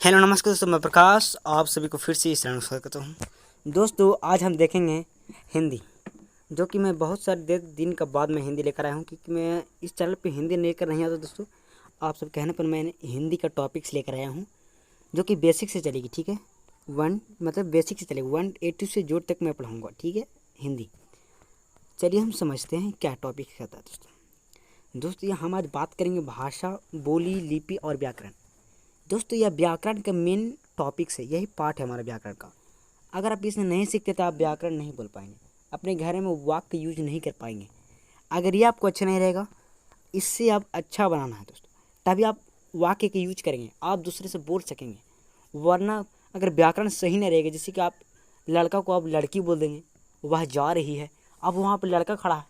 Hello नमस्कार दोस्तों, मैं प्रकाश आप सभी को फिर से इस चैनल में स्वागत करता हूँ। दोस्तों आज हम देखेंगे हिंदी, जो कि मैं बहुत सारे दिन का बाद में हिंदी लेकर आया हूँ, क्योंकि मैं इस चैनल पे हिंदी लेकर नहीं आता दोस्तों। आप सब कहने पर मैंने हिंदी का टॉपिक्स लेकर आया हूँ, जो कि बेसिक से चलेगी। ठीक है, बेसिक से चलेगी 180 से जोड़ तक मैं पढ़ाऊँगा। ठीक है, हिंदी। चलिए हम समझते हैं क्या टॉपिक कहता है दोस्तों। यहाँ हम आज बात करेंगे भाषा, बोली, लिपि और व्याकरण। दोस्तों यह व्याकरण का मेन टॉपिक्स है, यही पार्ट है हमारा व्याकरण का। अगर आप इसे नहीं सीखते तो आप व्याकरण नहीं बोल पाएंगे, अपने घर में वाक्य यूज नहीं कर पाएंगे। अगर ये आपको अच्छा नहीं रहेगा, इससे आप अच्छा बनाना है दोस्तों, तभी आप वाक्य के यूज करेंगे, आप दूसरे से बोल सकेंगे। वरना अगर व्याकरण सही नहीं रहेगा, जैसे कि आप लड़का को आप लड़की बोल देंगे, वह जा रही है, अब वहाँ पर लड़का खड़ा है,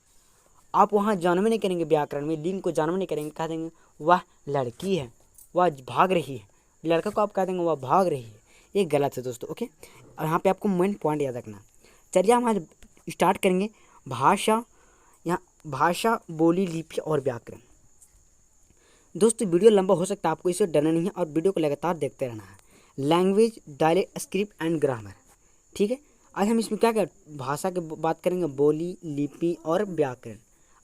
आप वहाँ जानवे नहीं करेंगे, व्याकरण में लिंग को जानवे नहीं करेंगे, कह देंगे वह लड़की है, वह भाग रही है। लड़का को आप कह देंगे वह भाग रही है, ये गलत है दोस्तों। ओके, और यहाँ पे आपको मेन पॉइंट याद रखना। चलिए हम आज स्टार्ट करेंगे भाषा, यहाँ भाषा, बोली, लिपि और व्याकरण। दोस्तों वीडियो लंबा हो सकता है, आपको इसे डरना नहीं है और वीडियो को लगातार देखते रहना है। Language, dialect, script and grammar. ठीक है, आज हम इसमें क्या क्या भाषा की बात करेंगे, बोली, लिपि और व्याकरण।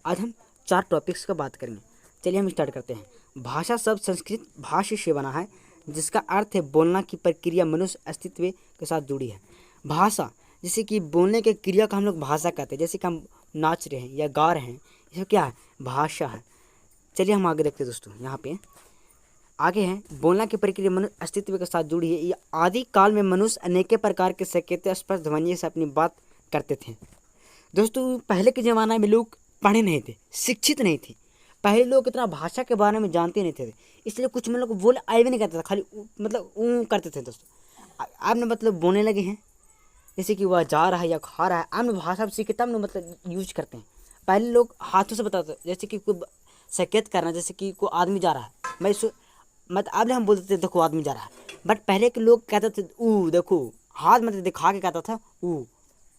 आज हम 4 टॉपिक्स का बात करेंगे। चलिए हम स्टार्ट करते हैं। भाषा शब्द संस्कृत भाष्य से बना है, जिसका अर्थ है बोलना की प्रक्रिया मनुष्य अस्तित्व के साथ जुड़ी है। भाषा जैसे कि बोलने के क्रिया का हम लोग भाषा कहते हैं, जैसे कि हम नाच रहे हैं या गा रहे हैं, ये क्या है, भाषा है। चलिए हम आगे देखते हैं दोस्तों। यहाँ पे आगे है बोलना की प्रक्रिया मनुष्य अस्तित्व के साथ जुड़ी है। ये आदि काल में मनुष्य अनेक प्रकार के संकेत स्पष्ट ध्वनि से अपनी बात करते थे। दोस्तों पहले के ज़माना में लोग पढ़े नहीं थे, शिक्षित नहीं थे, पहले लोग इतना भाषा के बारे में जानते नहीं थे, इसलिए कुछ मतलब को बोल आए भी नहीं करता था, खाली मतलब करते थे दोस्तों। आपने मतलब बोलने लगे हैं, जैसे कि वह जा रहा है या खा रहा है, आपने भाषा सीखे तब ना मतलब यूज करते हैं। पहले लोग हाथों से बताते, जैसे कि कोई संकेत करना, जैसे कि कोई आदमी जा रहा है, मैं मतलब अब हम बोलते थे देखो आदमी जा रहा है, बट पहले के लोग कहते थे ऊ देखो, हाथ मतलब दिखा के कहता था ऊ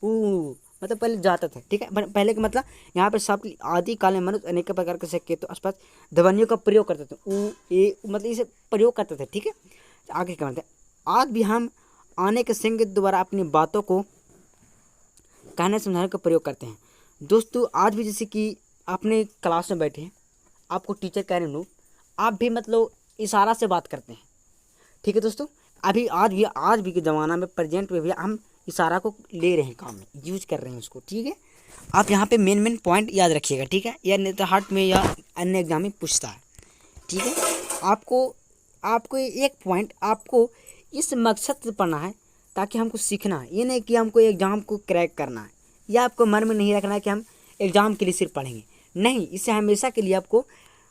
ऊ, मतलब पहले जाता था। ठीक है, पहले का मतलब यहाँ पे सब आदि काल में मनुष्य अनेक प्रकार के संकेत तो स्पष्ट ध्वनियों का प्रयोग करते थे, ऊ ए मतलब इसे प्रयोग करते थे। ठीक है, आगे क्या मतलब आज भी हम आने के संकेत द्वारा अपनी बातों को कहने समझाने का प्रयोग करते हैं। दोस्तों आज भी जैसे कि अपने क्लास में बैठे हैं, आपको टीचर कह रहे हो, आप भी मतलब इशारा से बात करते हैं। ठीक है दोस्तों, अभी आज भी के ज़माना में प्रेजेंट में भी हम इशारा को ले रहे हैं, काम में यूज कर रहे हैं उसको। ठीक है, आप यहाँ पे मेन पॉइंट याद रखिएगा। ठीक है, या नहीं तो हार्ट में या अन्य एग्जाम में पूछता है। ठीक है, आपको एक पॉइंट आपको इस मकसद से पढ़ना है ताकि हमको सीखना है, ये नहीं कि हमको एग्ज़ाम को क्रैक करना है, या आपको मन में नहीं रखना है कि हम एग्ज़ाम के लिए सिर्फ पढ़ेंगे। नहीं, इसे हमेशा के लिए आपको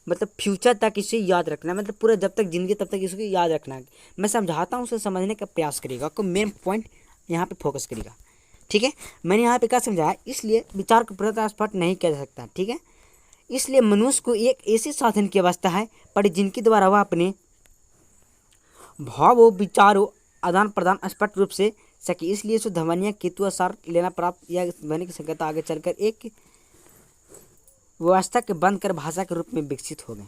मतलब फ्यूचर तक इसे याद रखना है, मतलब पूरा जब तक जिंदगी तब तक इसको याद रखना है। मैं समझाता हूँ, उसे समझने का प्रयास करिएगा, आपको मेन पॉइंट यहाँ पे फोकस करिएगा। ठीक है, मैंने यहाँ पे क्या समझाया, इसलिए विचार को पूरा स्पष्ट नहीं किया जा सकता। ठीक है, इसलिए मनुष्य को एक ऐसे साधन की अवस्था है पर जिनके द्वारा वह अपने भावों, विचारों आदान प्रदान स्पष्ट रूप से सके। इसलिए इस ध्वनिया केतुसार लेना प्राप्त या ध्वनि की संकेत आगे चलकर एक व्यवस्था के बंद कर भाषा के रूप में विकसित हो गए।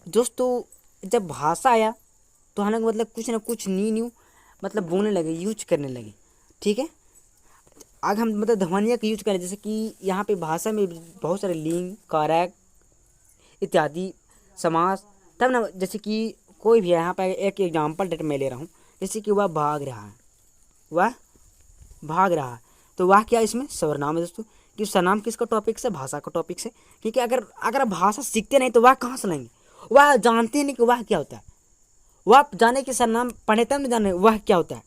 दोस्तों जब भाषा आया तो हम लोग मतलब कुछ ना कुछ न्यू मतलब बोलने लगे, यूज करने लगे। ठीक है, आगे हम मतलब ध्वनिया का यूज करें, जैसे कि यहाँ पे भाषा में बहुत सारे लिंग, कारक इत्यादि, समास, तब ना जैसे कि कोई भी यहाँ पे एक एग्जाम्पल डेट मैं ले रहा हूँ, जैसे कि वह भाग रहा है, वह भाग रहा है, तो वह क्या इसमें सर्वनाम है दोस्तों। कि सर्वनाम किसका टॉपिक से, भाषा का टॉपिक से। क्योंकि अगर भाषा सीखते नहीं तो वह कहाँ से लाएंगे, वह जानते नहीं कि वह क्या होता है, वह जाने के सर्वनाम पढ़े तब नहीं जाने वह क्या होता है।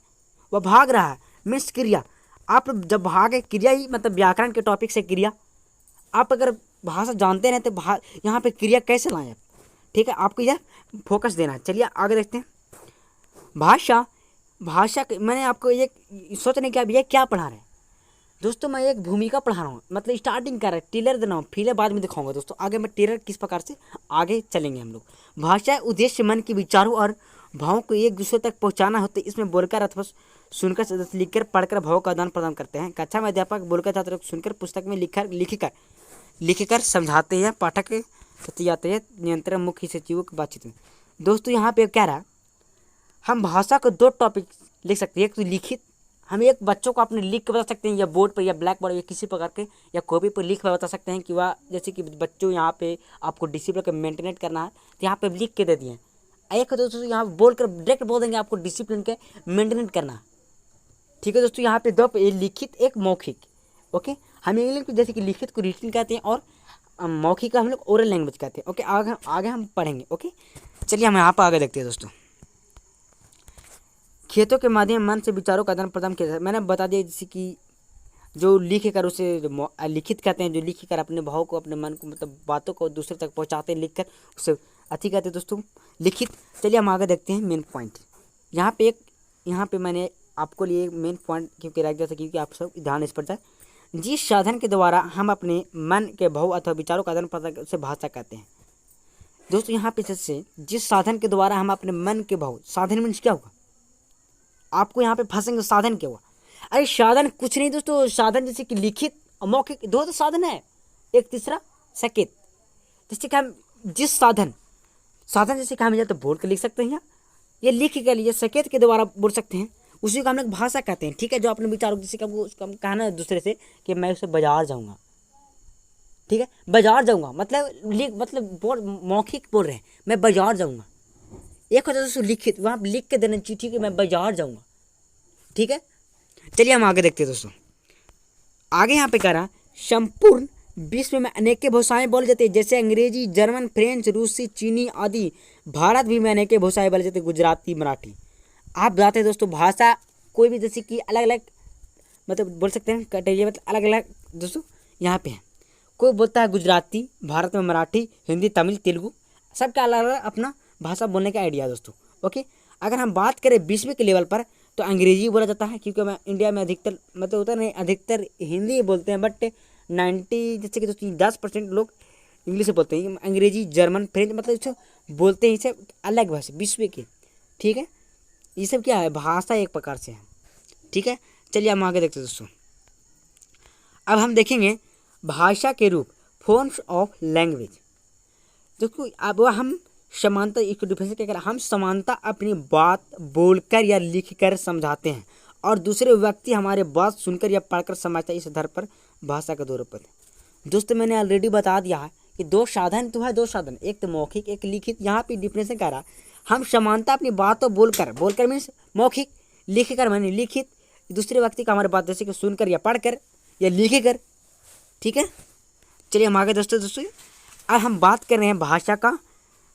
वह भाग रहा है मीन्स क्रिया, आप जब भागे क्रिया ही मतलब व्याकरण के टॉपिक से क्रिया, आप अगर भाषा जानते नहीं तो यहाँ पे क्रिया कैसे लाएं आप। ठीक है, आपको यह फोकस देना है। चलिए आगे देखते हैं। भाषा मैंने आपको एक सोचने की अब ये क्या पढ़ा रहे हैं दोस्तों, मैं एक भूमिका पढ़ा रहा हूँ, मतलब स्टार्टिंग कर रहा है, टेलर देना हूँ, फिर बाद में दिखाऊंगा दोस्तों आगे मैं टेलर किस प्रकार से आगे चलेंगे हम लोग। भाषा उद्देश्य मन के विचारों और भावों को एक दूसरे तक पहुँचाना होता है। इसमें बोलकर अथवा सुनकर, लिखकर, पढ़कर भावों का आदान प्रदान करते हैं। कक्षा में अध्यापक बोलकर छात्रों को सुनकर, पुस्तक में लिखकर समझाते हैं, पाठक जाते हैं नियंत्रण मुख्य सचिवों की बातचीत में। दोस्तों यहाँ पे क्या रहा, हम भाषा को दो टॉपिक लिख सकते हैं, एक तो लिखित, हम एक बच्चों को अपने लिख के बता सकते हैं या बोर्ड पर या ब्लैक बोर्ड या किसी प्रकार के या कॉपी पर लिख कर बता सकते हैं कि वह जैसे कि बच्चों यहाँ पे आपको डिसिप्लिन को मेंटेन करना है तो यहाँ पे लिख के दे दिए। एक दोस्तों यहाँ बोल कर डायरेक्ट बोल देंगे आपको डिसिप्लिन के मेंटेन करना है। ठीक है दोस्तों, यहाँ पे दो लिखित एक मौखिक। ओके, हम इंग्लिश को जैसे कि लिखित को रिटन कहते हैं और मौखिक का हम लोग ओरल लैंग्वेज कहते हैं। ओके, आगे हम पढ़ेंगे। ओके, चलिए हम यहाँ पर आगे देखते हैं दोस्तों। खेतों के माध्यम मन से विचारों का आदान प्रदान किया। मैंने बता दिया जैसे कि जो लिख कर उसे लिखित कहते हैं, जो लिख कर अपने भाव को अपने मन को मतलब बातों को दूसरे तक पहुँचाते हैं, लिख कर उसे अति कहते हैं दोस्तों लिखित। चलिए हम आगे देखते हैं मेन पॉइंट। यहाँ पे मैंने आपको लिए मेन पॉइंट क्योंकि रख दिया था क्योंकि आप सब ध्यान इस पर जाए। जिस साधन के द्वारा हम अपने मन के भाव अथवा विचारों का आदान प्रदान उसे भाषा कहते हैं। दोस्तों यहाँ पे से जिस साधन के द्वारा हम अपने मन के भाव, साधन मीन्स क्या हुआ, आपको यहाँ पे फंसेंगे साधन क्या हुआ। अरे साधन कुछ नहीं दोस्तों, साधन जैसे कि लिखित और मौखिक दो तो साधन है, एक तीसरा सकेत। जैसे कि हम जिस साधन जैसे कि हम या तो बोल कर लिख सकते हैं या लिख के लिए सकेत के द्वारा बोल सकते हैं, उसी को हम लोग भाषा कहते हैं। ठीक है, जो अपने विचारों जैसे कि हमको उसका कहना है दूसरे से कि मैं उसे बाजार जाऊँगा। ठीक है, बाजार जाऊँगा मतलब मौखिक बोल रहे हैं, मैं बाजार जाऊँगा। एक होता है दोस्तों लिखित, वहाँ लिख के देना चिट्ठी कि मैं बाजार जाऊँगा। ठीक है, चलिए हम आगे देखते हैं दोस्तों। आगे यहाँ पे कह रहा संपूर्ण विश्व में अनेक भाषाएं बोली जाती है, जैसे अंग्रेजी, जर्मन, फ्रेंच, रूसी, चीनी आदि। भारत भी में अनेक भाषाएं बोली जाती है, गुजराती, मराठी। आप बताते हैं दोस्तों भाषा कोई भी जैसे कि अलग अलग मतलब बोल सकते हैं कैटेगरी मतलब अलग अलग दोस्तों यहाँ पे है। कोई बोलता है गुजराती, भारत में मराठी, हिंदी, तमिल, तेलुगु, सबका अलग अलग अपना भाषा बोलने का आइडिया दोस्तों। ओके, अगर हम बात करें विश्व के लेवल पर तो अंग्रेजी बोला जाता है क्योंकि मैं इंडिया में अधिकतर मतलब होता नहीं, अधिकतर हिंदी बोलते हैं, बट 90 जैसे कि दोस्तों 10% लोग इंग्लिश से बोलते हैं। अंग्रेजी, जर्मन, फ्रेंच मतलब इसे बोलते हैं, इसे अलग भाषा विश्व की। ठीक है, ये सब क्या है, भाषा एक प्रकार से है। ठीक है, चलिए हम आगे देखते हैं दोस्तों। अब हम देखेंगे भाषा के रूप, फॉर्म्स ऑफ लैंग्वेज। देखो अब हम समानता, इसको डिफरेंस क्या करें, हम समानता अपनी बात बोलकर या लिखकर समझाते हैं और दूसरे व्यक्ति हमारे बात सुनकर या पढ़कर समझता है। इस आधार पर भाषा का दो रूप है। दोस्तों मैंने ऑलरेडी बता दिया है कि दो साधन तो है, दो साधन, एक तो मौखिक एक लिखित। यहाँ पे डिफरेंस कह रहा हम समानता अपनी बातों बोलकर मीन्स मौखिक, लिखकर मैंने लिखित, दूसरे व्यक्ति का हमारे बात जैसे कि सुनकर या पढ़कर या लिखकर। ठीक है, चलिए हम आगे दोस्तों अब हम बात कर रहे हैं भाषा का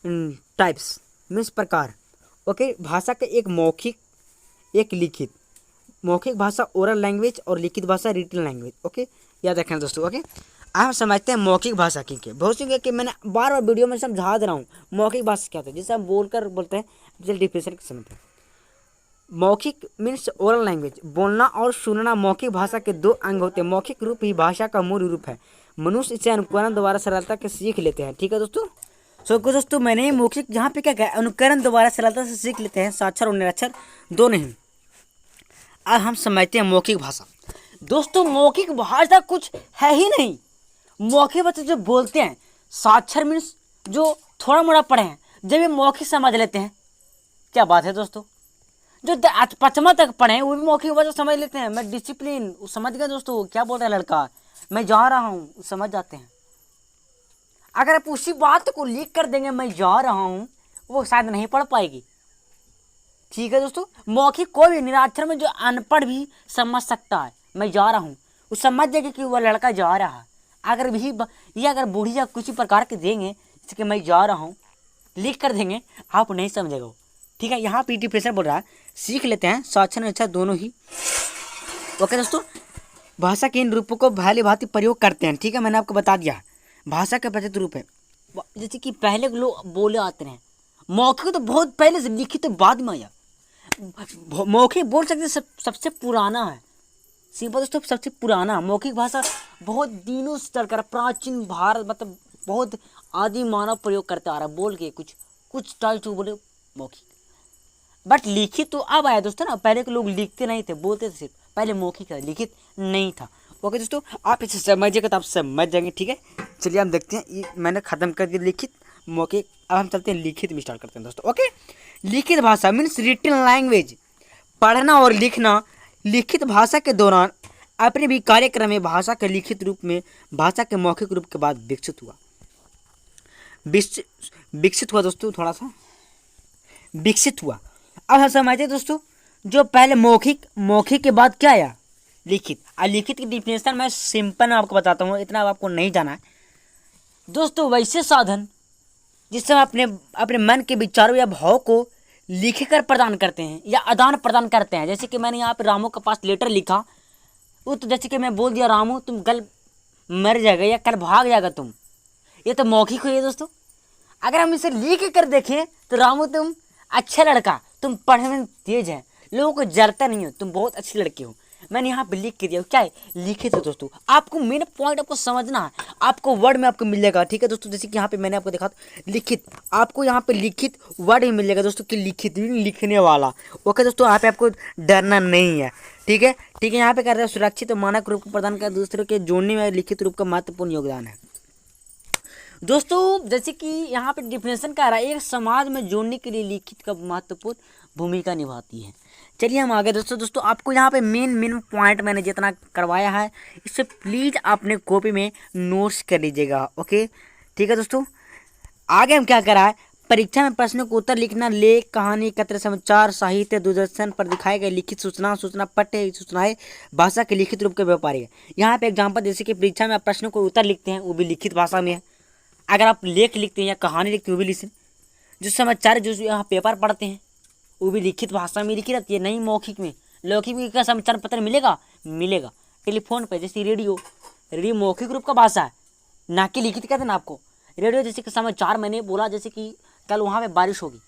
टाइप्स मीन्स प्रकार। ओके, भाषा का एक मौखिक एक लिखित। मौखिक भाषा ओरल लैंग्वेज और लिखित भाषा रिटन लैंग्वेज। ओके, याद रखना दोस्तों। ओके, अब हम समझते हैं मौखिक भाषा की क्या। बहुत सी कि मैंने बार बार वीडियो में समझा दे रहा हूँ मौखिक भाषा क्या होता है, जिसे हम बोलते हैं जैसे डिफिनेशन समझते हैं। मौखिक मीन्स ओरल लैंग्वेज, बोलना और सुनना मौखिक भाषा के दो अंग होते हैं। मौखिक रूप ही भाषा का मूल रूप है, मनुष्य इसे अनुकरण द्वारा सरलता के सीख लेते हैं। ठीक है दोस्तों, दोस्तों मैंने मौखिक यहाँ पे क्या कहा, अनुकरण द्वारा सरलता से सीख लेते हैं, साक्षर और निरक्षर दो नहीं। अब हम समझते हैं मौखिक भाषा। दोस्तों मौखिक भाषा कुछ है ही नहीं। मौखिक भाषा जो बोलते हैं, साक्षर मीन्स जो थोड़ा मोड़ा पढ़े हैं, जब ये मौखिक समझ लेते हैं, क्या बात है दोस्तों। जो 5वीं तक पढ़े हैं वो भी मौखिक भाषा समझ लेते हैं। मैं डिसिप्लिन समझ गया दोस्तों, क्या बोल रहा है लड़का, मैं जा रहा हूँ, समझ जाते हैं। अगर आप उसी बात को लिख कर देंगे मैं जा रहा हूँ, वो शायद नहीं पढ़ पाएगी। ठीक है दोस्तों, मौखिक कोई भी निरक्षर में जो अनपढ़ भी समझ सकता है, मैं जा रहा हूँ, वो समझ जाएगा कि वह लड़का जा रहा है। अगर भी ये अगर बूढ़िया किसी प्रकार के देंगे जैसे कि मैं जा रहा हूँ लिख कर देंगे, आप नहीं समझेगा। ठीक है, यहाँ पीटी प्रेशर बोल रहा है सीख लेते हैं, साक्षर और अच्छा दोनों ही। ओके दोस्तों, भाषा के इन रूपों को भली भांति प्रयोग करते हैं। ठीक है, मैंने आपको बता दिया भाषा का प्रचलित रूप है। जैसे कि पहले लोग बोले आते हैं, मौखिक तो बहुत पहले से, लिखित तो बाद में आया। मौखिक बोल सकते सबसे पुराना है, सिंपल दोस्तों सबसे पुराना मौखिक भाषा बहुत दिनों से चलकर प्राचीन भारत मतलब बहुत आदि मानव प्रयोग करते आ रहा है। बोल के कुछ टाइम तो बोले मौखिक, बट लिखित तो अब आया दोस्तों ना। पहले के लोग लिखते नहीं थे, बोलते थे सिर्फ, पहले मौखिक था, लिखित नहीं था। ओके दोस्तों, आप इसे समझिएगा तो आप समझ जाएंगे। ठीक है, चलिए हम देखते हैं, ये मैंने ख़त्म कर दिया लिखित मौखिक। अब हम चलते हैं लिखित में स्टार्ट करते हैं दोस्तों। ओके, लिखित भाषा मीन्स रिटन लैंग्वेज, पढ़ना और लिखना लिखित भाषा के दौरान अपने भी कार्यक्रम में भाषा के लिखित रूप में भाषा के मौखिक रूप के बाद विकसित हुआ। विकसित हुआ दोस्तों, थोड़ा सा विकसित हुआ। अब हम समझते दोस्तों, जो पहले मौखिक के बाद क्या आया, लिखित। और लिखित की डिफिनेशन मैं सिंपल में आपको बताता हूँ, इतना आपको नहीं जाना है दोस्तों। वैसे साधन जिससे हम अपने मन के विचारों या भाव को लिख कर प्रदान करते हैं या आदान प्रदान करते हैं। जैसे कि मैंने यहाँ पे रामू के पास लेटर लिखा, वो तो जैसे कि मैं बोल दिया रामू तुम कल मर जाएगा या कल भाग जाएगा तुम, ये तो मौखिक हुई है दोस्तों। अगर हम इसे लिख कर देखें तो रामू तुम अच्छा लड़का, तुम पढ़ने में तेज है, लोगों को जलता नहीं हो, तुम बहुत अच्छी लड़की हो, मैंने यहाँ पे लिख के दिया। क्या है, लिखित है दोस्तों। आपको मेन पॉइंट आपको समझना है, आपको वर्ड में आपको मिल जाएगा, ठीक है दोस्तों। जैसे कि यहाँ पे मैंने आपको देखा लिखित, आपको यहाँ पे लिखित वर्ड ही मिल जाएगा दोस्तों कि लिखित लिखने वाला। ओके दोस्तों, यहाँ पे आपको डरना नहीं है, ठीक है ठीक है। यहाँ पे कर रहे हैं सुरक्षित और मानक रूप को प्रदान कर दूसरे के जोड़ने में लिखित रूप का महत्वपूर्ण योगदान है दोस्तों। जैसे कि यहाँ पे डिफिनेशन कह रहा है, एक समाज में जोड़ने के लिए लिखित का महत्वपूर्ण भूमिका निभाती है। चलिए हम आगे दोस्तों आपको यहाँ पे मेन पॉइंट मैंने जितना करवाया है इससे प्लीज़ अपने कॉपी में नोट्स कर लीजिएगा। ओके ठीक है दोस्तों। आगे हम क्या करा है, परीक्षा में प्रश्नों को उत्तर लिखना, लेख, कहानी, कत्र, समाचार, साहित्य, दूरदर्शन पर दिखाए गए लिखित सूचना पट्य सूचनाएं भाषा के लिखित रूप के व्यापारी है। यहाँ पे एग्जाम्पल, जैसे कि परीक्षा में आप प्रश्नों को उत्तर लिखते हैं वो भी लिखित भाषा में है। अगर आप लेख लिखते हैं या कहानी लिखते हैं वो भी लिखते हैं। जो समाचार जो यहाँ पेपर पढ़ते हैं वो भी लिखित भाषा में लिखी रहती है, नहीं मौखिक में। लौकिक में क्या समाचार पत्र मिलेगा टेलीफोन पर। जैसे रेडियो मौखिक रूप का भाषा है, ना कि लिखित कहते हैं ना आपको। रेडियो जैसे कि समाचार मैंने बोला, जैसे कि कल वहाँ पे बारिश होगी,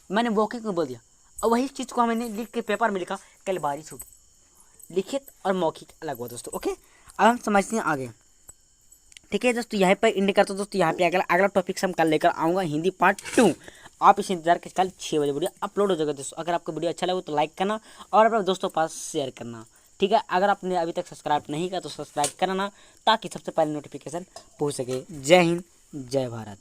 मैंने मौखिक में बोल दिया, और वही चीज़ को मैंने लिख के पेपर में लिखा कल बारिश होगी। लिखित और मौखिक अलग हुआ दोस्तों। ओके अब हम समझते हैं आगे, ठीक है दोस्तों। यहाँ पर इंड करता दोस्तों, यहाँ पे अगला टॉपिक से हम कल लेकर आऊँगा हिंदी पार्ट 2। आप इसे इंतजार के कल 6 बजे वीडियो अपलोड हो जाएगा दोस्तों। अगर आपको वीडियो अच्छा लगे तो लाइक करना और अपने दोस्तों के पास शेयर करना, ठीक है। अगर आपने अभी तक सब्सक्राइब नहीं किया तो सब्सक्राइब करना ताकि सबसे पहले नोटिफिकेशन पहुँच सके। जय हिंद, जय भारत।